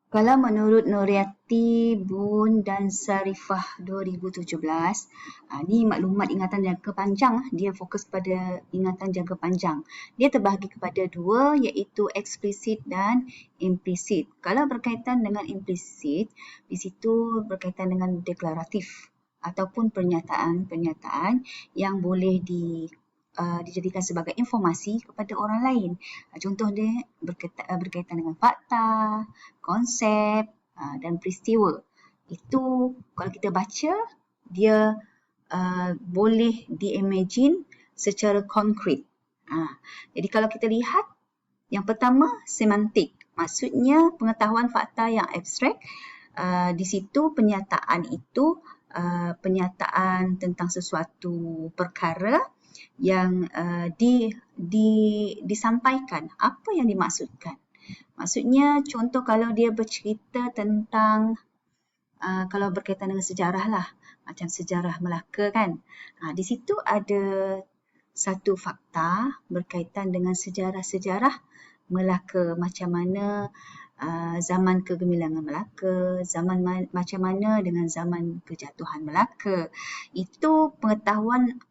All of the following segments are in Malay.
Kalau menurut Nuriati Bun dan Sarifah 2017, ni maklumat ingatan jangka panjang, dia fokus pada ingatan jangka panjang. Dia terbahagi kepada dua, iaitu eksplisit dan implisit. Kalau berkaitan dengan implisit, di situ berkaitan dengan deklaratif ataupun pernyataan-pernyataan yang boleh dijadikan sebagai informasi kepada orang lain. Contoh dia berkaitan dengan fakta, konsep dan peristiwa. Itu kalau kita baca, dia boleh diimagine secara konkret. Jadi kalau kita lihat, yang pertama semantik. Maksudnya pengetahuan fakta yang abstrak. Di situ penyataan itu penyataan tentang sesuatu perkara yang disampaikan. Apa yang dimaksudkan? Maksudnya contoh kalau dia bercerita tentang kalau berkaitan dengan sejarah lah, macam sejarah Melaka kan. Di situ ada satu fakta berkaitan dengan sejarah-sejarah Melaka, macam mana zaman kegemilangan Melaka, zaman macam mana dengan zaman kejatuhan Melaka. Itu pengetahuan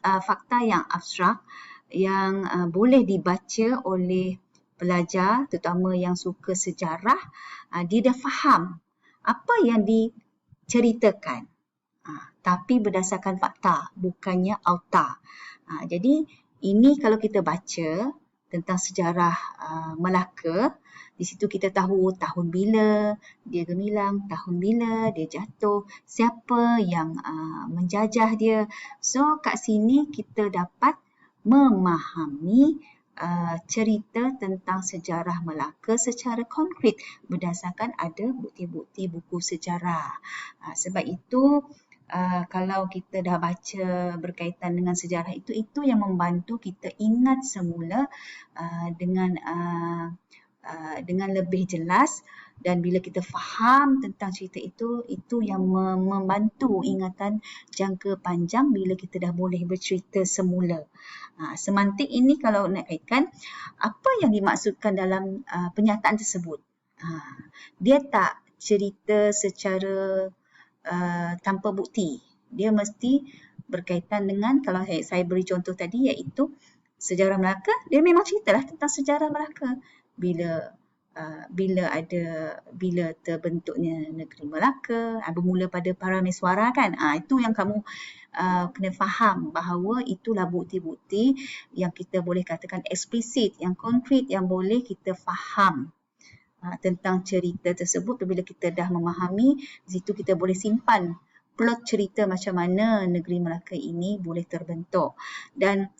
fakta yang abstrak yang boleh dibaca oleh pelajar, terutama yang suka sejarah. Dia dah faham apa yang diceritakan, tapi berdasarkan fakta, bukannya auta. Jadi ini kalau kita baca tentang sejarah Melaka, di situ kita tahu tahun bila dia gemilang, tahun bila dia jatuh, siapa yang menjajah dia. So kat sini kita dapat memahami cerita tentang sejarah Melaka secara konkret berdasarkan ada bukti-bukti buku sejarah. Sebab itu kalau kita dah baca berkaitan dengan sejarah itu yang membantu kita ingat semula dengan lebih jelas, dan bila kita faham tentang cerita itu yang membantu ingatan jangka panjang bila kita dah boleh bercerita semula. Semantik ini kalau nak kaitkan, apa yang dimaksudkan dalam pernyataan tersebut? Dia tak cerita secara tanpa bukti. Dia mesti berkaitan dengan, kalau saya beri contoh tadi, iaitu sejarah Melaka, dia memang ceritalah tentang sejarah Melaka. Bila terbentuknya negeri Melaka, bermula pada Parameswara kan. Itu yang kamu kena faham bahawa itulah bukti-bukti yang kita boleh katakan eksplisit, yang konkret, yang boleh kita faham tentang cerita tersebut. Bila kita dah memahami, di situ kita boleh simpan plot cerita macam mana negeri Melaka ini boleh terbentuk. Dan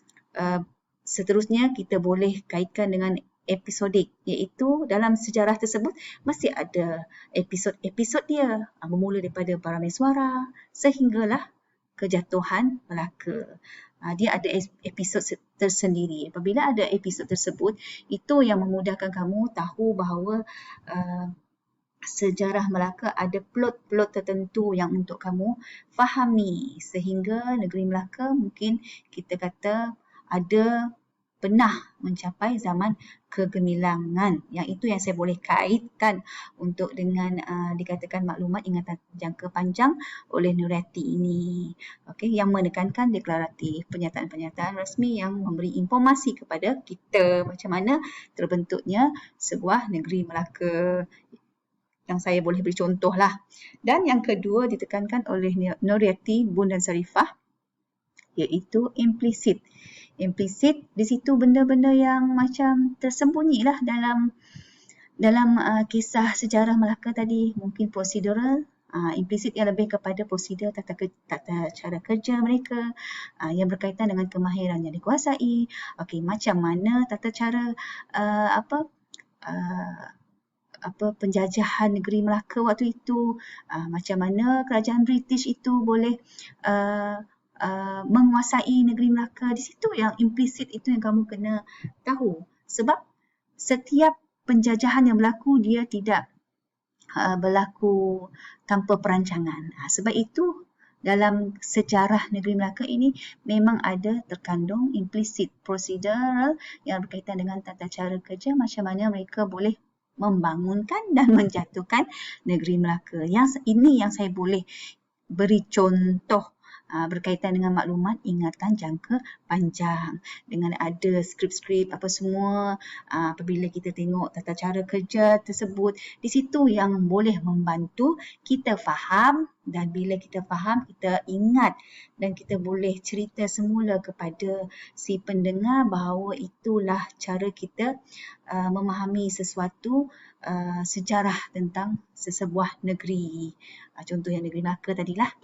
seterusnya kita boleh kaitkan dengan episodik, iaitu dalam sejarah tersebut mesti ada episod-episod dia, bermula daripada Parameswara sehinggalah kejatuhan Melaka. Dia ada episod tersendiri. Apabila ada episod tersebut, itu yang memudahkan kamu tahu bahawa sejarah Melaka ada plot-plot tertentu yang untuk kamu fahami, sehingga negeri Melaka mungkin kita kata ada pernah mencapai zaman kegemilangan. Yang itu yang saya boleh kaitkan untuk dengan dikatakan maklumat ingatan jangka panjang oleh Nuriati ini. Okey, yang menekankan deklaratif, pernyataan-pernyataan rasmi yang memberi informasi kepada kita macam mana terbentuknya sebuah negeri Melaka. Yang saya boleh beri contoh lah. Dan yang kedua ditekankan oleh Nuriati Bun dan Sarifah, iaitu implisit. Implisit di situ benda-benda yang macam tersembunyi lah dalam kisah sejarah Melaka tadi. Mungkin prosedural, implisit yang lebih kepada prosedur tata cara kerja mereka yang berkaitan dengan kemahiran yang dikuasai. Okey, macam mana tata cara penjajahan negeri Melaka waktu itu, macam mana kerajaan British itu boleh menguasai negeri Melaka. Di situ yang implisit itu yang kamu kena tahu. Sebab setiap penjajahan yang berlaku, dia tidak berlaku tanpa perancangan. Sebab itu dalam sejarah negeri Melaka ini memang ada terkandung implisit prosedural yang berkaitan dengan tata cara kerja, macam mana mereka boleh membangunkan dan menjatuhkan negeri Melaka. Yang ini yang saya boleh beri contoh berkaitan dengan maklumat ingatan jangka panjang dengan ada skrip-skrip apa semua. Apabila kita tengok tata cara kerja tersebut, di situ yang boleh membantu kita faham, dan bila kita faham kita ingat dan kita boleh cerita semula kepada si pendengar bahawa itulah cara kita memahami sesuatu sejarah tentang sesebuah negeri. Contoh yang negeri Melaka tadilah.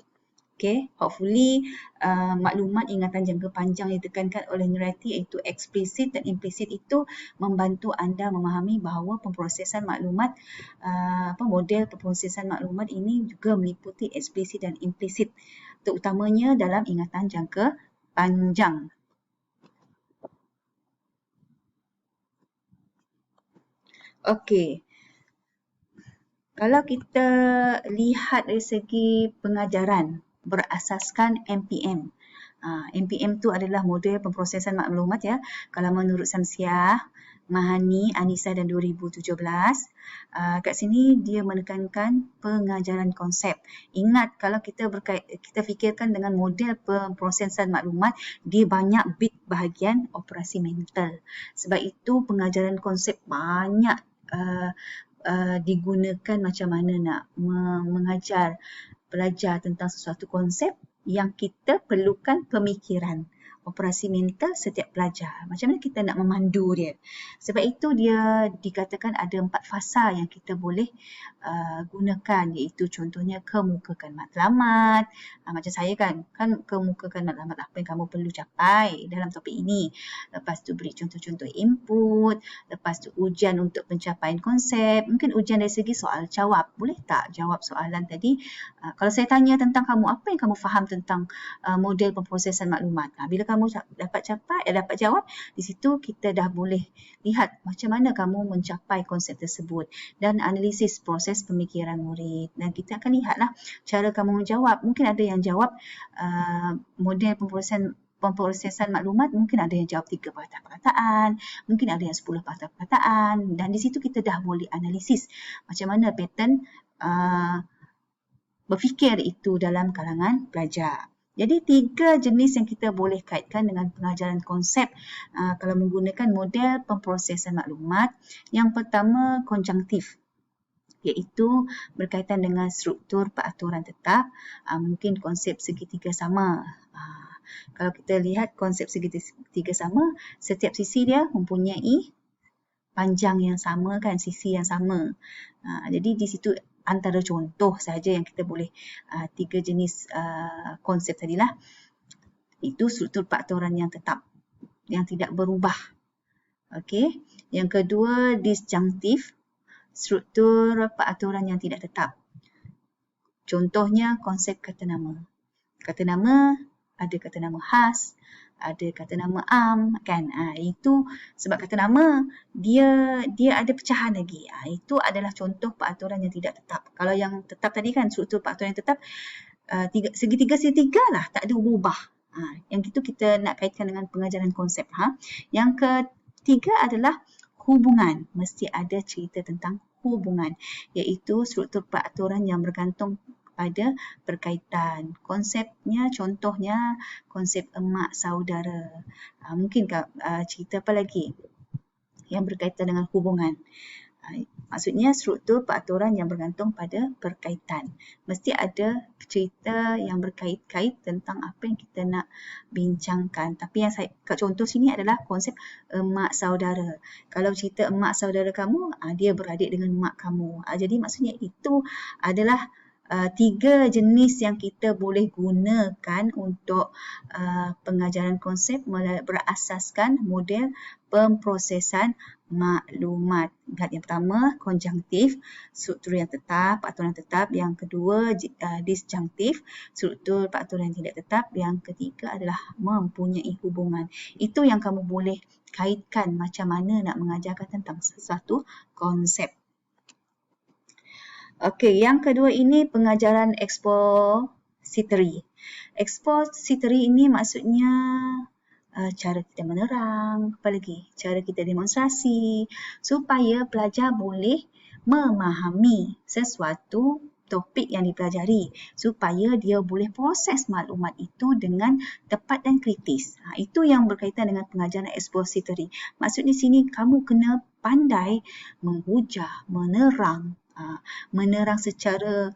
Okay, hopefully maklumat ingatan jangka panjang yang ditekankan oleh Nurhayati iaitu eksplisit dan implisit itu membantu anda memahami bahawa pemprosesan maklumat, model pemprosesan maklumat ini juga meliputi eksplisit dan implisit, terutamanya dalam ingatan jangka panjang. Okey. Kalau kita lihat dari segi pengajaran berasaskan MPM. MPM tu adalah model pemprosesan maklumat ya. Kalau menurut Samsiah, Mahani, Anissa dan 2017, kat sini dia menekankan pengajaran konsep. Ingat kalau kita fikirkan dengan model pemprosesan maklumat, dia banyak bit bahagian operasi mental. Sebab itu pengajaran konsep banyak digunakan macam mana nak mengajar pelajar tentang sesuatu konsep yang kita perlukan pemikiran operasi mental setiap pelajar. Macam mana kita nak memandu dia. Sebab itu dia dikatakan ada 4 fasa yang kita boleh gunakan, iaitu contohnya kemukakan matlamat. Macam saya kan kemukakan matlamat apa yang kamu perlu capai dalam topik ini. Lepas tu beri contoh-contoh input. Lepas tu ujian untuk pencapaian konsep. Mungkin ujian dari segi soal jawab. Boleh tak jawab soalan tadi? Kalau saya tanya tentang kamu, apa yang kamu faham tentang model pemprosesan maklumat? Bila kamu dapat jawab, di situ kita dah boleh lihat macam mana kamu mencapai konsep tersebut dan analisis proses pemikiran murid. Dan kita akan lihatlah cara kamu menjawab. Mungkin ada yang jawab model pemprosesan maklumat, mungkin ada yang jawab 3 patah perkataan, mungkin ada yang 10 patah perkataan, dan di situ kita dah boleh analisis macam mana pattern berfikir itu dalam kalangan pelajar. Jadi 3 jenis yang kita boleh kaitkan dengan pengajaran konsep kalau menggunakan model pemprosesan maklumat. Yang pertama konjunktif, iaitu berkaitan dengan struktur peraturan tetap, mungkin konsep segitiga sama. Kalau kita lihat konsep segitiga sama, setiap sisi dia mempunyai panjang yang sama kan, sisi yang sama. Jadi di situ antara contoh saja yang kita boleh 3 jenis konsep tadilah. Itu struktur peraturan yang tetap, yang tidak berubah. Okey. Yang kedua disjunktif, struktur peraturan yang tidak tetap. Contohnya konsep kata nama. Kata nama, ada kata nama khas, ada kata nama am kan. Itu sebab kata nama dia ada pecahan lagi. Itu adalah contoh peraturan yang tidak tetap. Kalau yang tetap tadi kan struktur peraturan yang tetap segitiga lah, tak ada berubah. Yang itu kita nak kaitkan dengan pengajaran konsep. Yang ketiga adalah hubungan. Mesti ada cerita tentang hubungan, iaitu struktur peraturan yang bergantung pada berkaitan. Konsepnya, contohnya konsep emak saudara. Mungkin cerita apa lagi yang berkaitan dengan hubungan. Maksudnya struktur peraturan yang bergantung pada berkaitan. Mesti ada cerita yang berkait-kait tentang apa yang kita nak bincangkan. Tapi yang kat contoh sini adalah konsep emak saudara. Kalau cerita emak saudara kamu, dia beradik dengan mak kamu. Jadi maksudnya itu adalah 3 jenis yang kita boleh gunakan untuk pengajaran konsep berasaskan model pemprosesan maklumat. Ingat yang pertama konjunktif, struktur yang tetap, peraturan tetap. Yang kedua disjunktif, struktur peraturan yang tidak tetap. Yang ketiga adalah mempunyai hubungan. Itu yang kamu boleh kaitkan macam mana nak mengajarkan tentang sesuatu konsep. Okey, yang kedua ini pengajaran expository. Expository ini maksudnya cara kita menerang, apa lagi? Cara kita demonstrasi supaya pelajar boleh memahami sesuatu topik yang dipelajari supaya dia boleh proses maklumat itu dengan tepat dan kritis. Itu yang berkaitan dengan pengajaran expository. Maksud di sini kamu kena pandai menghujah, menerang secara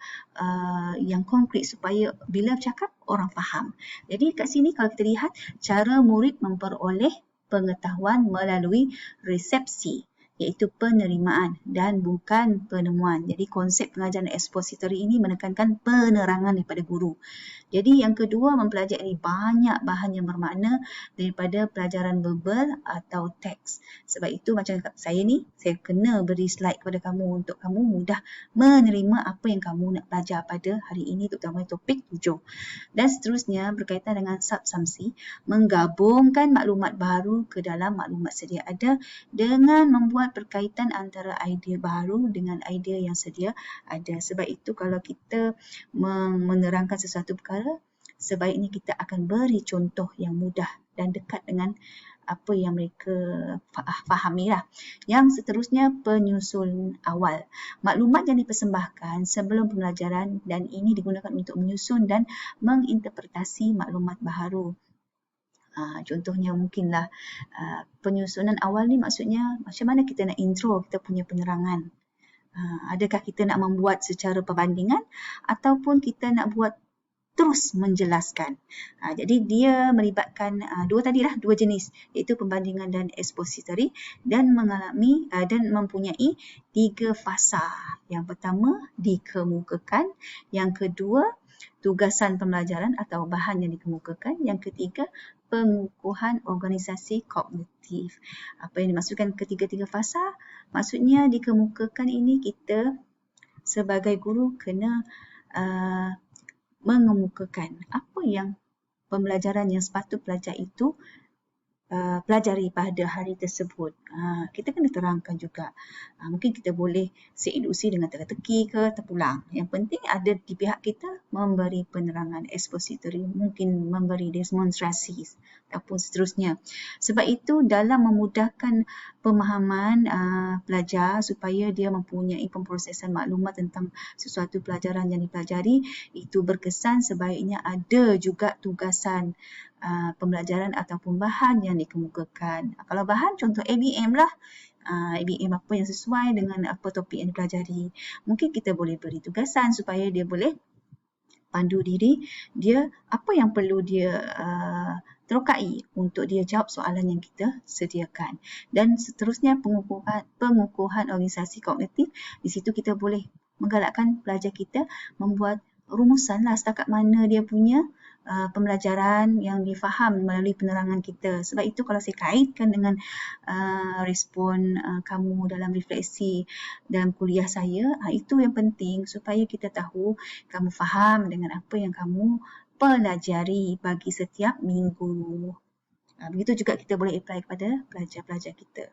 yang konkret supaya bila bercakap orang faham. Jadi kat sini kalau kita lihat cara murid memperoleh pengetahuan melalui resepsi, iaitu penerimaan dan bukan penemuan. Jadi konsep pengajaran expository ini menekankan penerangan daripada guru. Jadi yang kedua, mempelajari banyak bahan yang bermakna daripada pelajaran verbal atau teks. Sebab itu macam saya ni, saya kena beri slide kepada kamu untuk kamu mudah menerima apa yang kamu nak belajar pada hari ini, terutama topik 7. Dan seterusnya berkaitan dengan subsumpsi, menggabungkan maklumat baru ke dalam maklumat sedia ada dengan membuat perkaitan antara idea baru dengan idea yang sedia ada. Sebab itu kalau kita menerangkan sesuatu perkara, sebaiknya kita akan beri contoh yang mudah dan dekat dengan apa yang mereka fahami lah. Yang seterusnya, penyusun awal. Maklumat yang dipersembahkan sebelum pembelajaran dan ini digunakan untuk menyusun dan menginterpretasi maklumat baru. Contohnya mungkinlah penyusunan awal ni maksudnya macam mana kita nak intro kita punya penerangan. Adakah kita nak membuat secara perbandingan ataupun kita nak buat terus menjelaskan. Jadi dia melibatkan dua jenis, iaitu pembandingan dan expository, dan mengalami dan mempunyai 3 fasa. Yang pertama, dikemukakan. Yang kedua, tugasan pembelajaran atau bahan yang dikemukakan. Yang ketiga, pengukuhan organisasi kognitif. Apa yang dimaksudkan ketiga-tiga fasa? Maksudnya dikemukakan ini kita sebagai guru kena mengemukakan apa yang pembelajaran yang sepatut pelajar itu pelajari pada hari tersebut. Kita kena terangkan juga. Mungkin kita boleh seinduksi dengan teka-teki ke terpulang. Yang penting ada di pihak kita memberi penerangan expository, mungkin memberi demonstrasi ataupun seterusnya. Sebab itu dalam memudahkan pemahaman pelajar supaya dia mempunyai pemprosesan maklumat tentang sesuatu pelajaran yang dipelajari, itu berkesan sebaiknya ada juga tugasan pembelajaran ataupun bahan yang dikemukakan. Kalau bahan, contoh ABM lah. ABM apa yang sesuai dengan apa topik yang dipelajari. Mungkin kita boleh beri tugasan supaya dia boleh pandu diri dia apa yang perlu dia terokai untuk dia jawab soalan yang kita sediakan. Dan seterusnya pengukuhan organisasi kognitif. Di situ kita boleh menggalakkan pelajar kita membuat rumusan lah setakat mana dia punya pembelajaran yang difaham melalui penerangan kita. Sebab itu kalau saya kaitkan dengan respon kamu dalam refleksi dalam kuliah saya, itu yang penting supaya kita tahu kamu faham dengan apa yang kamu pelajari bagi setiap minggu. Begitu juga kita boleh apply kepada pelajar-pelajar kita.